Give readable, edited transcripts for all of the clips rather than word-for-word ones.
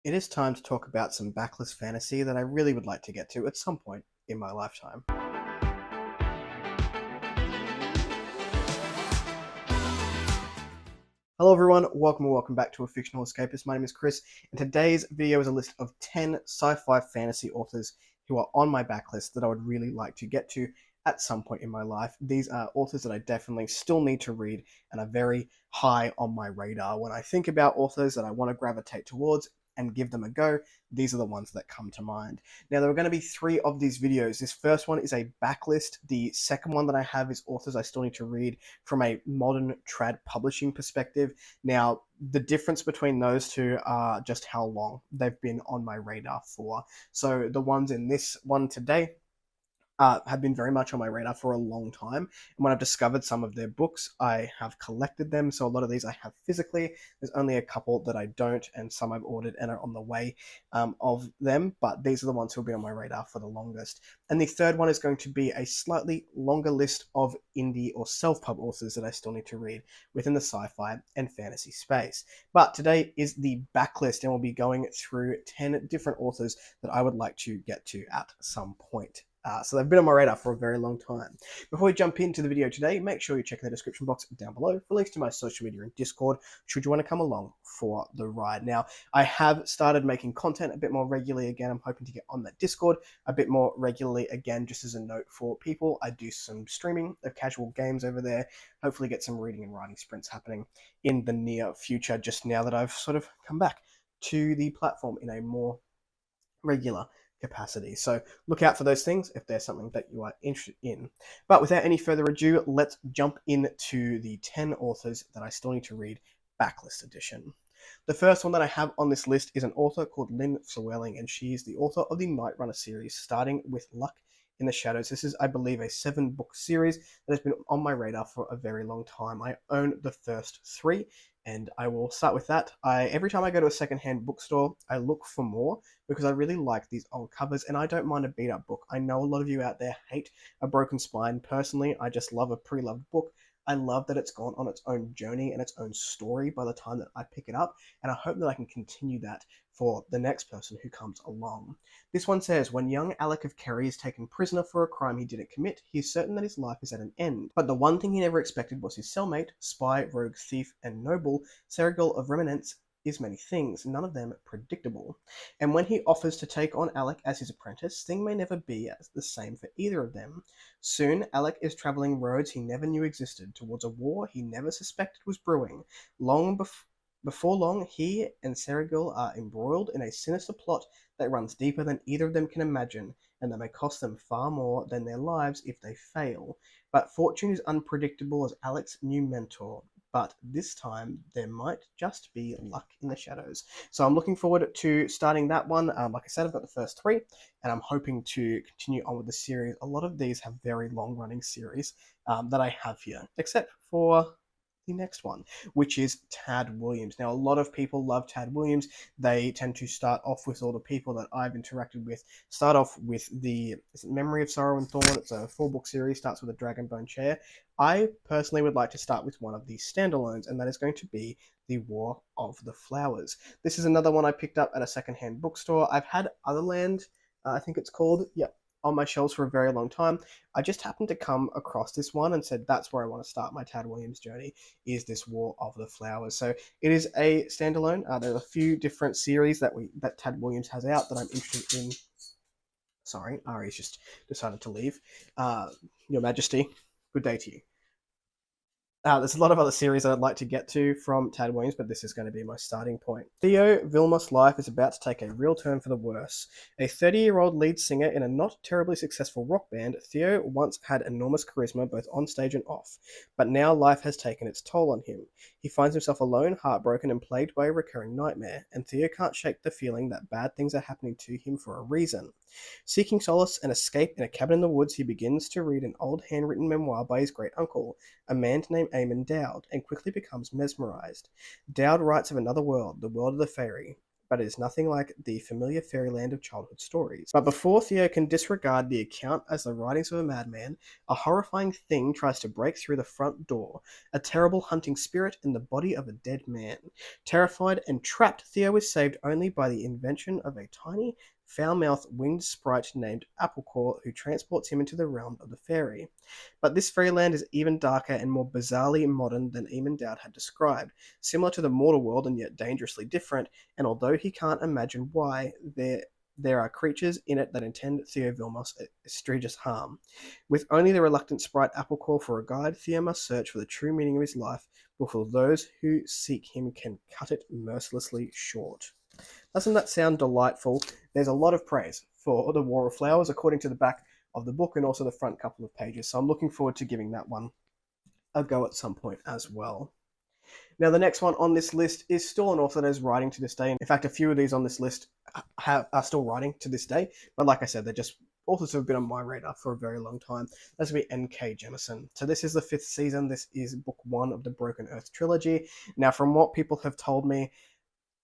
It is time to talk about some backlist fantasy that I really would like to get to at some point in my lifetime. Hello everyone, welcome back to A Fictional Escapist. My name is Kris, and today's video is a list of 10 sci-fi fantasy authors who are on my backlist that I would really like to get to at some point in my life. These are authors that I definitely still need to read and are very high on my radar. When I think about authors that I want to gravitate towards and give them a go, these are the ones that come to mind. Now, there are going to be 3 of these videos. This first one is a backlist. The second one that I have is authors I still need to read from a modern trad publishing perspective. Now, the difference between those two are just how long they've been on my radar for. So the ones in this one today have been very much on my radar for a long time. And when I've discovered some of their books, I have collected them. So a lot of these I have physically. There's only a couple that I don't, and some I've ordered and are on the way of them. But these are the ones who will be on my radar for the longest. And the third one is going to be a slightly longer list of indie or self-pub authors that I still need to read within the sci-fi and fantasy space. But today is the backlist, and we'll be going through 10 different authors that I would like to get to at some point. So they've been on my radar for a very long time. Before we jump into the video today, make sure you check the description box down below for links to my social media and Discord, should you want to come along for the ride. Now, I have started making content a bit more regularly again. I'm hoping to get on that Discord a bit more regularly again, just as a note for people. I do some streaming of casual games over there, hopefully get some reading and writing sprints happening in the near future, just now that I've sort of come back to the platform in a more regular capacity. So look out for those things if there's something that you are interested in. But without any further ado, let's jump into the 10 authors that I still need to read, backlist edition. The first one that I have on this list is an author called Lynn Flewelling, and she is the author of the Night Runner series, starting with Luck in the Shadows. This is, I believe, a 7-book series that has been on my radar for a very long time. I own the first 3, and I will start with that. Every time I go to a secondhand bookstore, I look for more because I really like these old covers, and I don't mind a beat-up book. I know a lot of you out there hate a broken spine. Personally, I just love a pre-loved book. I love that it's gone on its own journey and its own story by the time that I pick it up, and I hope that I can continue that for the next person who comes along. This one says, when young Alec of Kerry is taken prisoner for a crime he didn't commit, he is certain that his life is at an end. But the one thing he never expected was his cellmate, spy, rogue, thief, and noble, Serigol of Remanence, is many things, none of them predictable. And when he offers to take on Alec as his apprentice, things may never be the same for either of them. Soon, Alec is travelling roads he never knew existed, towards a war he never suspected was brewing. Before long, he and Serigol are embroiled in a sinister plot that runs deeper than either of them can imagine, and that may cost them far more than their lives if they fail. But fortune is unpredictable as Alec's new mentor. But this time, there might just be luck in the shadows. So I'm looking forward to starting that one. Like I said, I've got the first 3, and I'm hoping to continue on with the series. A lot of these have very long-running series that I have here, except for the next one, which is Tad Williams. Now, a lot of people love Tad Williams. They tend to start off with all the people that I've interacted with. Start off with the Memory of Sorrow and Thorn. It's a 4-book series, starts with a Dragonbone chair. I personally would like to start with one of these standalones, and that is going to be The War of the Flowers. This is another one I picked up at a secondhand bookstore. I've had Otherland, I think it's called, on my shelves for a very long time. I just happened to come across this one and said that's where I want to start my Tad Williams journey, is this War of the Flowers. So it is a standalone. There are a few different series that Tad Williams has out that I'm interested in. Sorry, Ari's just decided to leave. Your Majesty, good day to you. There's a lot of other series I'd like to get to from Tad Williams, but this is going to be my starting point. Theo Vilmos' life is about to take a real turn for the worse. A 30-year-old lead singer in a not terribly successful rock band, Theo once had enormous charisma both on stage and off, but now life has taken its toll on him. He finds himself alone, heartbroken, and plagued by a recurring nightmare, and Theo can't shake the feeling that bad things are happening to him for a reason. Seeking solace and escape in a cabin in the woods, he begins to read an old handwritten memoir by his great uncle, a man named Eamon Dowd, and quickly becomes mesmerized. Dowd writes of another world, the world of the fairy, but it is nothing like the familiar fairyland of childhood stories. But before Theo can disregard the account as the writings of a madman, a horrifying thing tries to break through the front door, a terrible hunting spirit in the body of a dead man. Terrified and trapped, Theo is saved only by the invention of a tiny, foul-mouthed winged sprite named Applecore, who transports him into the realm of the fairy. But this fairyland is even darker and more bizarrely modern than Eamon Dowd had described, similar to the mortal world and yet dangerously different, and although he can't imagine why, there are creatures in it that intend Theo Vilmos egregious harm. With only the reluctant sprite Applecore for a guide, Theo must search for the true meaning of his life before those who seek him can cut it mercilessly short. Doesn't that sound delightful? There's a lot of praise for The War of Flowers, according to the back of the book and also the front couple of pages, so I'm looking forward to giving that one a go at some point as well. Now, the next one on this list is still an author that is writing to this day. In fact, a few of these on this list are still writing to this day, but like I said, they're just authors who have been on my radar for a very long time. That's going to be N.K. Jemisin. So this is the 5th season. This is book 1 of the Broken Earth trilogy. Now, from what people have told me,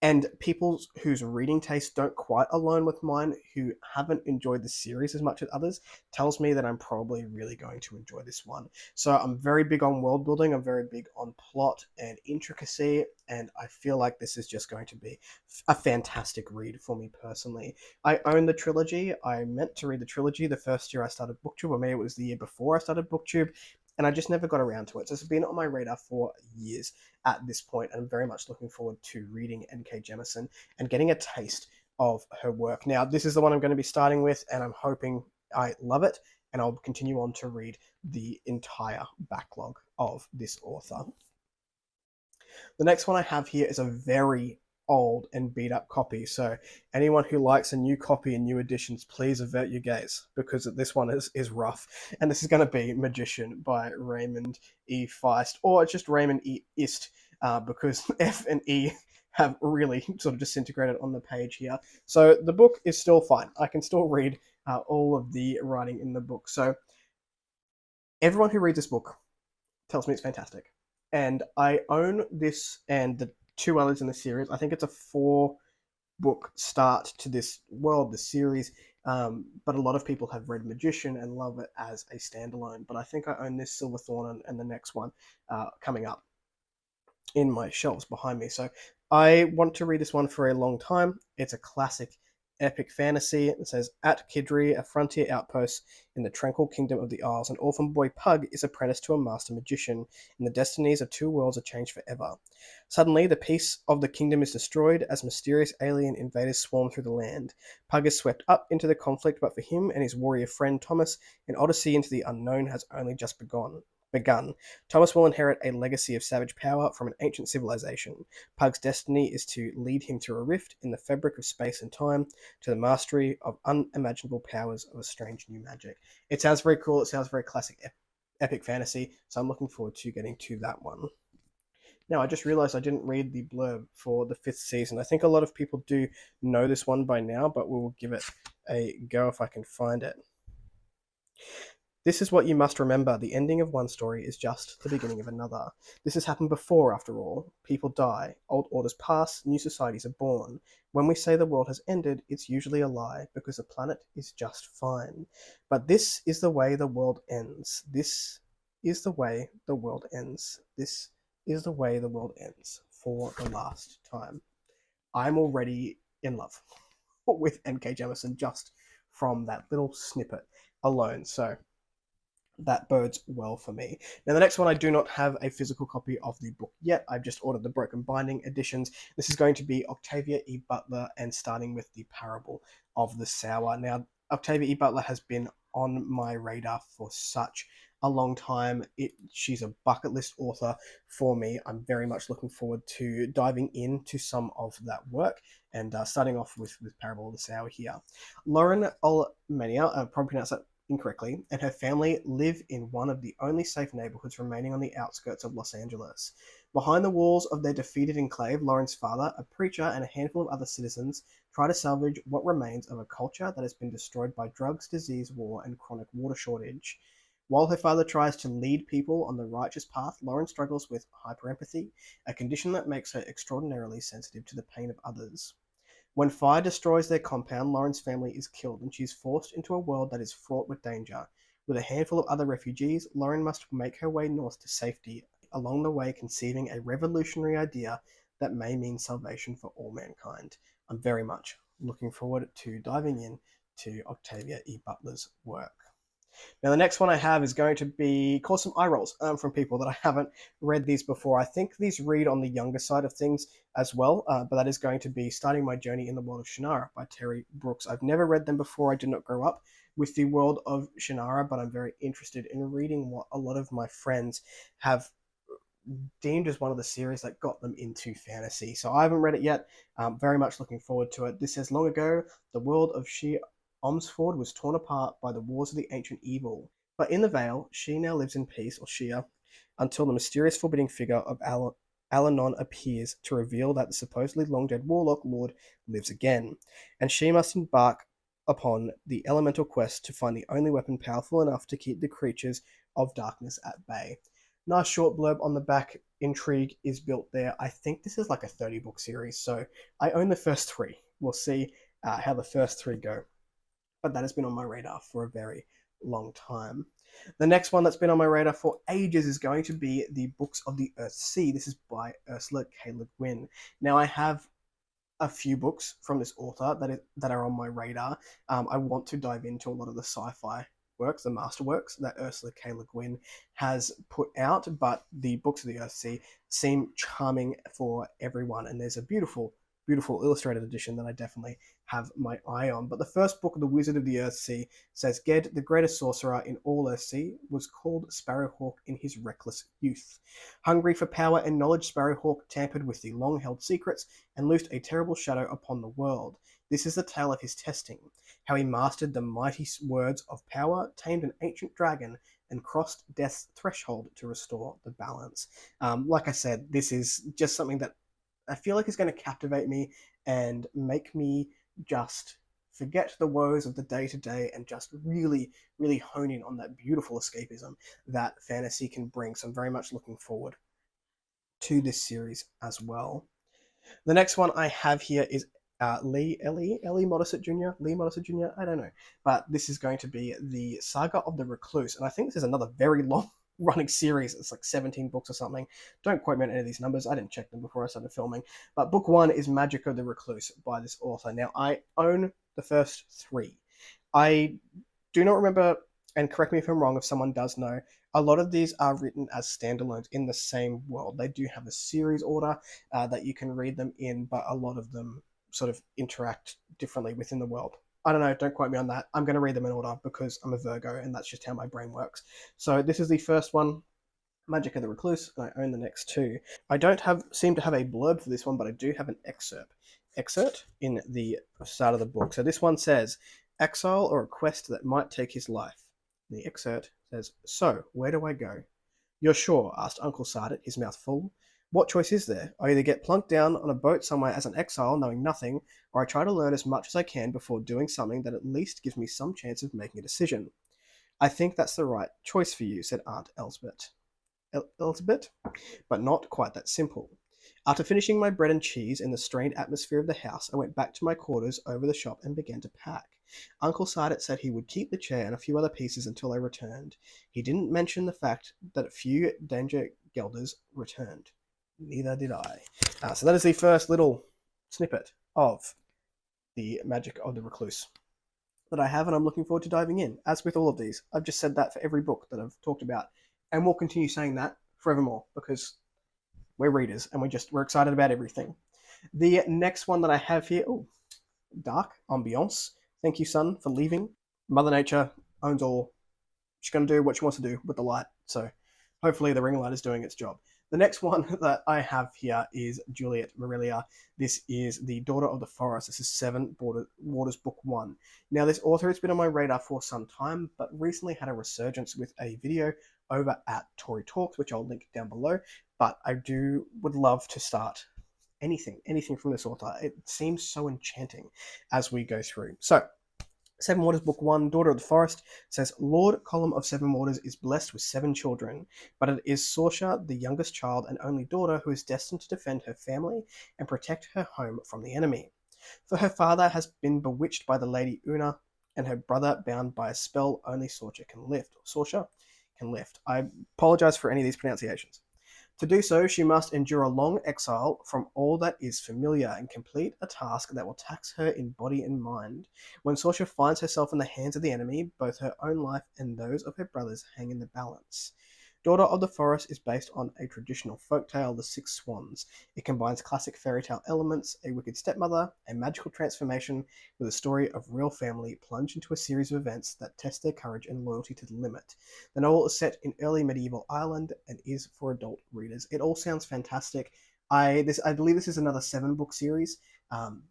and people whose reading tastes don't quite align with mine, who haven't enjoyed the series as much as others, tells me that I'm probably really going to enjoy this one. So I'm very big on world building, I'm very big on plot and intricacy, and I feel like this is just going to be a fantastic read for me personally. I own the trilogy. I meant to read the trilogy the first year I started BookTube, or maybe it was the year before I started BookTube, and I just never got around to it. So it's been on my radar for years at this point, and I'm very much looking forward to reading N.K. Jemisin and getting a taste of her work. Now, this is the one I'm going to be starting with, and I'm hoping I love it, and I'll continue on to read the entire backlog of this author. The next one I have here is a very old and beat up copy, so anyone who likes a new copy and new editions, please avert your gaze, because this one is rough. And this is going to be Magician by Raymond E Feist, or just Raymond E Ist, because F and E have really sort of disintegrated on the page here. So the book is still fine. I can still read all of the writing in the book. So everyone who reads this book tells me it's fantastic. And I own this and the 2 others in the series. I think it's a 4-book start to this world, the series. But a lot of people have read Magician and love it as a standalone. But I think I own this Silverthorn and the next one coming up in my shelves behind me. So I want to read this one for a long time. It's a classic epic fantasy. It says, at Kidri, a frontier outpost in the tranquil kingdom of the Isles, an orphan boy Pug is apprenticed to a master magician, and the destinies of 2 worlds are changed forever. Suddenly, the peace of the kingdom is destroyed as mysterious alien invaders swarm through the land. Pug is swept up into the conflict, but for him and his warrior friend Thomas, an odyssey into the unknown has only just begun. Thomas will inherit a legacy of savage power from an ancient civilization. Pug's destiny is to lead him through a rift in the fabric of space and time to the mastery of unimaginable powers of a strange new magic. It sounds very cool. It sounds very classic epic fantasy, so I'm looking forward to getting to that one. Now, I just realized I didn't read the blurb for the 5th season. I think a lot of people do know this one by now, but we'll give it a go if I can find it. This is what you must remember. The ending of one story is just the beginning of another. This has happened before, after all. People die. Old orders pass. New societies are born. When we say the world has ended, it's usually a lie, because the planet is just fine. But this is the way the world ends. This is the way the world ends. This is the way the world ends for the last time. I'm already in love with N.K. Jemisin just from that little snippet alone. So that bodes well for me. Now, the next one, I do not have a physical copy of the book yet. I've just ordered the broken binding editions. This is going to be Octavia E. Butler, and starting with The Parable of the Sower. Now, Octavia E. Butler has been on my radar for such a long time. She's a bucket list author for me. I'm very much looking forward to diving into some of that work, and starting off with Parable of the Sower here. Lauren Olmania, I probably pronounced that incorrectly, and her family live in one of the only safe neighborhoods remaining on the outskirts of Los Angeles. Behind the walls of their defeated enclave, Lauren's father, a preacher, and a handful of other citizens try to salvage what remains of a culture that has been destroyed by drugs, disease, war, and chronic water shortage. While her father tries to lead people on the righteous path, Lauren struggles with hyperempathy, a condition that makes her extraordinarily sensitive to the pain of others. When fire destroys their compound, Lauren's family is killed and she is forced into a world that is fraught with danger. With a handful of other refugees, Lauren must make her way north to safety, along the way conceiving a revolutionary idea that may mean salvation for all mankind. I'm very much looking forward to diving in to Octavia E. Butler's work. Now, the next one I have is going to be cause some eye rolls from people that I haven't read these before. I think these read on the younger side of things as well, but that is going to be Starting My Journey in the World of Shannara by Terry Brooks. I've never read them before. I did not grow up with the world of Shannara, but I'm very interested in reading what a lot of my friends have deemed as one of the series that got them into fantasy. So I haven't read it yet. Very much looking forward to it. This says, long ago, the world of She Omsford was torn apart by the wars of the ancient evil. But in the Vale, she now lives in peace, or Shia, until the mysterious forbidding figure of Alanon appears to reveal that the supposedly long-dead warlock lord lives again, and she must embark upon the elemental quest to find the only weapon powerful enough to keep the creatures of darkness at bay. Nice short blurb on the back. Intrigue is built there. I think this is like a 30-book series, so I own the first 3. We'll see how the first 3 go. But that has been on my radar for a very long time. The next one that's been on my radar for ages is going to be the Books of the Earthsea. This is by Ursula K. Guin. Now, I have a few books from this author that are on my radar. I want to dive into a lot of the sci-fi works, the masterworks that Ursula K. Guin has put out, but the Books of the Earthsea seem charming for everyone, and there's a beautiful illustrated edition that I definitely have my eye on. But the first book of The Wizard of the Earthsea says, Ged, the greatest sorcerer in all Earthsea, was called Sparrowhawk in his reckless youth. Hungry for power and knowledge, Sparrowhawk tampered with the long-held secrets and loosed a terrible shadow upon the world. This is the tale of his testing, how he mastered the mighty words of power, tamed an ancient dragon, and crossed death's threshold to restore the balance. Like I said, this is just something that I feel like is going to captivate me and make me just forget the woes of the day-to-day and just really, really hone in on that beautiful escapism that fantasy can bring. So I'm very much looking forward to this series as well. The next one I have here is Modesitt Jr. I don't know. But this is going to be the Saga of the Recluse. And I think this is another very long running series. It's like 17 books or something. Don't quote me on any of these numbers. I didn't check them before I started filming. But book 1 is Magic of the Recluse by this author. Now, I own the first 3. I do not remember, and correct me if I'm wrong if someone does know, a lot of these are written as standalones in the same world. They do have a series order that you can read them in, but a lot of them sort of interact differently within the world. I don't know, don't quote me on that. I'm going to read them in order because I'm a Virgo and that's just how my brain works. So this is the first one, Magic of the Recluse, and I own the next 2. I don't seem to have a blurb for this one, but I do have an excerpt in the start of the book. So this one says, exile or a quest that might take his life. The excerpt says, so, where do I go? You're sure? Asked Uncle Sardet, his mouth full. What choice is there? I either get plunked down on a boat somewhere as an exile, knowing nothing, or I try to learn as much as I can before doing something that at least gives me some chance of making a decision. I think that's the right choice for you, said Aunt Elsbeth. Elsbeth? But not quite that simple. After finishing my bread and cheese in the strained atmosphere of the house, I went back to my quarters over the shop and began to pack. Uncle Sardet said he would keep the chair and a few other pieces until I returned. He didn't mention the fact that a few danger gelders returned. Neither did I. So that is the first little snippet of the Magic of the Recluse that I have, and I'm looking forward to diving in. As with all of these, I've just said that for every book that I've talked about, and we'll continue saying that forevermore because we're readers and we're excited about everything. The next one that I have here, dark ambiance. Thank you, sun, for leaving. Mother Nature owns all. She's going to do what she wants to do with the light, so hopefully the ring light is doing its job. The next one that I have here is Juliet Marillier. This is The Daughter of the Forest. This is 7 Waters Book 1. Now, this author has been on my radar for some time, but recently had a resurgence with a video over at Tory Talks, which I'll link down below. But I would love to start anything from this author. It seems so enchanting as we go through. So, 7 Waters Book 1, Daughter of the Forest, says, Lord Column of 7 Waters is blessed with 7 children, but it is Sorsha, the youngest child and only daughter, who is destined to defend her family and protect her home from the enemy. For her father has been bewitched by the Lady Una, and her brother bound by a spell only Sorcha can lift. I apologize for any of these pronunciations. To do so, she must endure a long exile from all that is familiar and complete a task that will tax her in body and mind. When Sorcha finds herself in the hands of the enemy, both her own life and those of her brothers hang in the balance. Daughter of the Forest is based on a traditional folktale, The Six Swans. It combines classic fairy tale elements, a wicked stepmother, a magical transformation, with a story of real family plunged into a series of events that test their courage and loyalty to the limit. The novel is set in early medieval Ireland and is for adult readers. It all sounds fantastic. I believe this is another 7-book series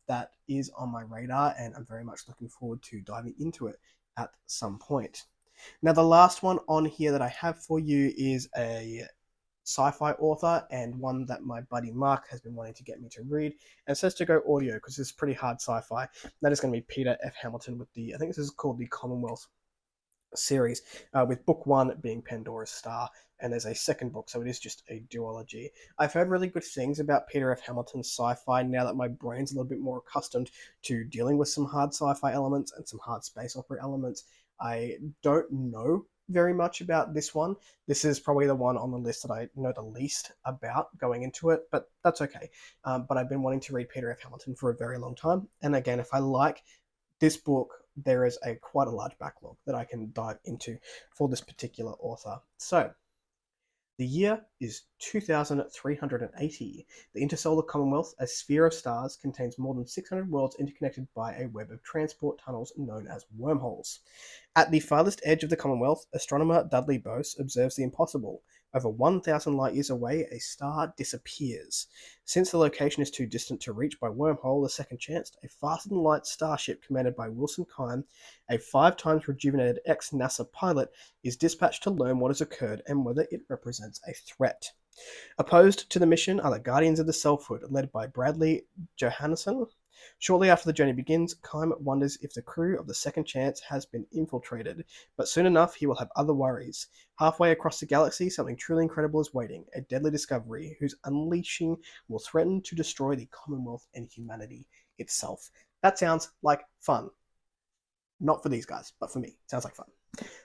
that is on my radar, and I'm very much looking forward to diving into it at some point. Now, the last one on here that I have for you is a sci-fi author, and one that my buddy Mark has been wanting to get me to read, and it says to go audio because it's pretty hard sci-fi. That is going to be Peter F. Hamilton with I think this is called the Commonwealth series, with book 1 being Pandora's Star, and there's a second book, so it is just a duology. I've heard really good things about Peter F. Hamilton's sci-fi now that my brain's a little bit more accustomed to dealing with some hard sci-fi elements and some hard space opera elements. I don't know very much about this one. This is probably the one on the list that I know the least about going into it, but that's okay. But I've been wanting to read Peter F. Hamilton for a very long time, and again, if I like this book, there is quite a large backlog that I can dive into for this particular author. So, the year is 2380. The Intersolar Commonwealth, a sphere of stars, contains more than 600 worlds interconnected by a web of transport tunnels known as wormholes. At the farthest edge of the Commonwealth, astronomer Dudley Bose observes the impossible. Over 1,000 light years away, a star disappears. Since the location is too distant to reach by wormhole, the second chance, a faster-than-light starship commanded by Wilson Guin, a 5 times rejuvenated ex-NASA pilot, is dispatched to learn what has occurred and whether it represents a threat. Opposed to the mission are the Guardians of the Selfhood, led by Bradley Johannesson. Shortly after the journey begins, Kime wonders if the crew of the Second Chance has been infiltrated, but soon enough he will have other worries. Halfway across the galaxy, something truly incredible is waiting, a deadly discovery whose unleashing will threaten to destroy the Commonwealth and humanity itself. That sounds like fun. Not for these guys, but for me. Sounds like fun.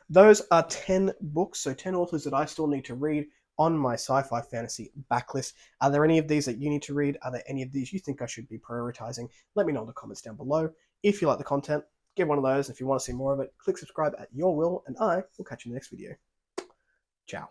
Those are 10 books, so 10 authors that I still need to read on my sci-fi fantasy backlist. Are there any of these that you need to read? Are there any of these you think I should be prioritizing? Let me know in the comments down below. If you like the content, give one of those. If you want to see more of it, click subscribe at your will, and I will catch you in the next video. Ciao.